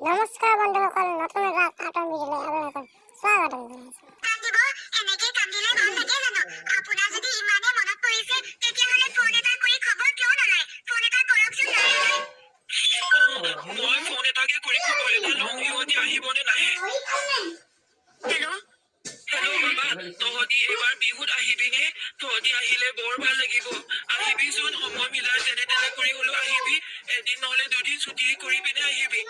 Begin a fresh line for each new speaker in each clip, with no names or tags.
নমস্কাৰ বন্ধুসকল, নতুন এটা কাৰ্টুন ভিডিঅ'লৈ আপোনালোকক স্বাগতম জনাইছোঁ।
কান্দিব এনেকৈ কান্দিলে ভাল লাগে জানো? আপোনাৰ যদি ইমানে মনত পৰিছে তেতিয়াহ'লে ফোন এটা কৰি খবৰ কিয় নলয়? ফোন এটা কৰকচোন।
মই ফোন এটাকে কৰি খবৰ এটা লওঁ, ইহঁতি আহিবনে নাহে?
হেল্ল',
বাবা, তহঁতি এইবাৰ বিহুত আহিবিনে? তহঁতি আহিলে বৰ ভাল লাগিব। আহিবিচোন, সময় মিলাই যেনে তেনে কৰি হ'লেও আহিবি। এদিন নহ'লে দুদিন ছুটি কৰি পিনে আহিবি।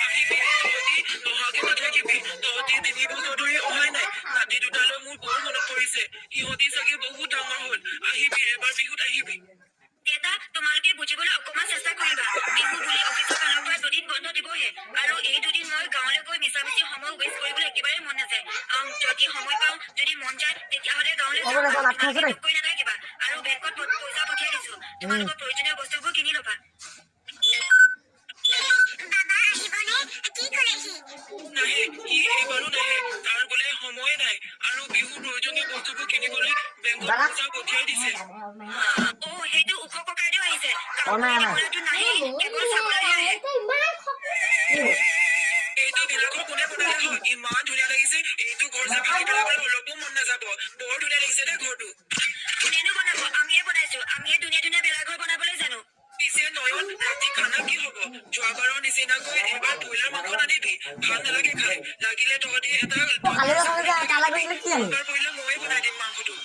আহিবি তহঁতি, নহাকে নাথাকিবি। তহঁতি 3 বছৰ ধৰি অহাই নাই। নাতি দুটালৈ মোৰ বৰ মনত পৰিছে। সিহঁতি চাগে বহুত ডাঙৰ হ'ল। আহিবি, এবাৰ বিহুত আহিবি।
দেউতা, তোমালোকে বুজিবলৈ অকণমান চেষ্টা কৰিবা। বিহু বুলি অফিচৰ ফালৰ পৰা 2 দিন বন্ধ দিবহে, আৰু এই 2 দিন মই গাঁৱলৈ গৈ মিছামিছি সময় ৱেষ্ট কৰিবলৈ একেবাৰে মন নাযায়। যদি সময় পাওঁ, যদি মন যায় তেতিয়াহ'লে গাঁৱলৈ যাম। তোমালোকে দুখ কৰি নাথাকিবা, আৰু বেংকত পইচা পঠিয়াই দিছোঁ। তোমালোকৰ প্ৰয়োজনীয় বস্তুবোৰ কিনি ল'বা। বাবা আহিবনে? কি ক'লে সি?
নাহে, সি এইবাৰো নাহে। তাৰ বোলে সময় নাই, আৰু বিহুৰ প্ৰয়োজনীয় বস্তুবোৰ কিনিবলৈ বেংকত পইচা পঠিয়াই দিছে।
সেইটো ওখ ককাইদেউ আহিছে। কাপোৰটো নাহেই, কেৱল চাবলৈহে আহে।
এইটো ভেলাঘৰ কোনে বনালে হয়? ইমান ধুনীয়া লাগিছে। এইটো ঘৰ যে ভাঙি পেলাবলৈ অলপো মন নাযাব। বৰ ধুনীয়া লাগিছে দেই ঘৰটো।
কোনেনো বনাব? আমিয়ে বনাইছো। আমিয়ে ধুনীয়া ধুনীয়া ভেলাঘৰ বনাবলৈ জানো।
পিছে নয়ন, ৰাতি খানা কি হ'ব? যোৱাবাৰৰ নিচিনাকৈ এবাৰ ব্ৰইলাৰ মাংস নানিবি। ভাল নালাগে খাই। লাগিলে তহঁতি এটা কৰিলে ময়ে বনাই দিম মাংসটো।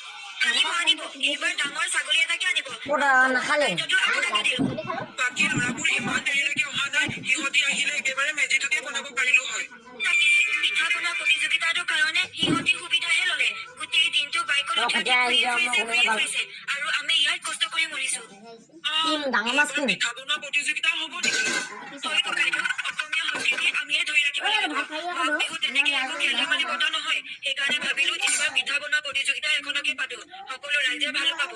আনিব। এইবাৰ ডাঙৰ ছাগলী এটাকে আনিব। খাদ্যটো আপোনাকে দিলো।
বাকী ল'ৰাবোৰ ইমান দেৰিলৈকে অহা নাই। সিহঁতি আহিলে একেবাৰে মেজিটোকে বনাব পাৰিলো হয়।
তাকে, পিঠা বনোৱা প্ৰতিযোগিতাটোৰ কাৰণে সিহঁতি সুবিধাহে ল'লে। গোটেই দিনটো বাইকত উঠি ফুৰিছে, আৰু আমি ইয়াত কষ্ট কৰি মৰিছো।
এইবাৰ পিঠা বনোৱা প্ৰতিযোগিতা হ'ব নেকি?
হয় ককাইদেউ, অসমীয়া সংস্কৃতি আমিয়ে ধৰি ৰাখিব লাগিব। মাঘ বিহু তেনেকে একো খেল-ধেমালি পতা নহয়। সেইকাৰণে ভাবিলো এইবাৰ পিঠা বনোৱা প্ৰতিযোগিতা এখনকে পাতো। সকলো ৰাইজে ভাল পাব।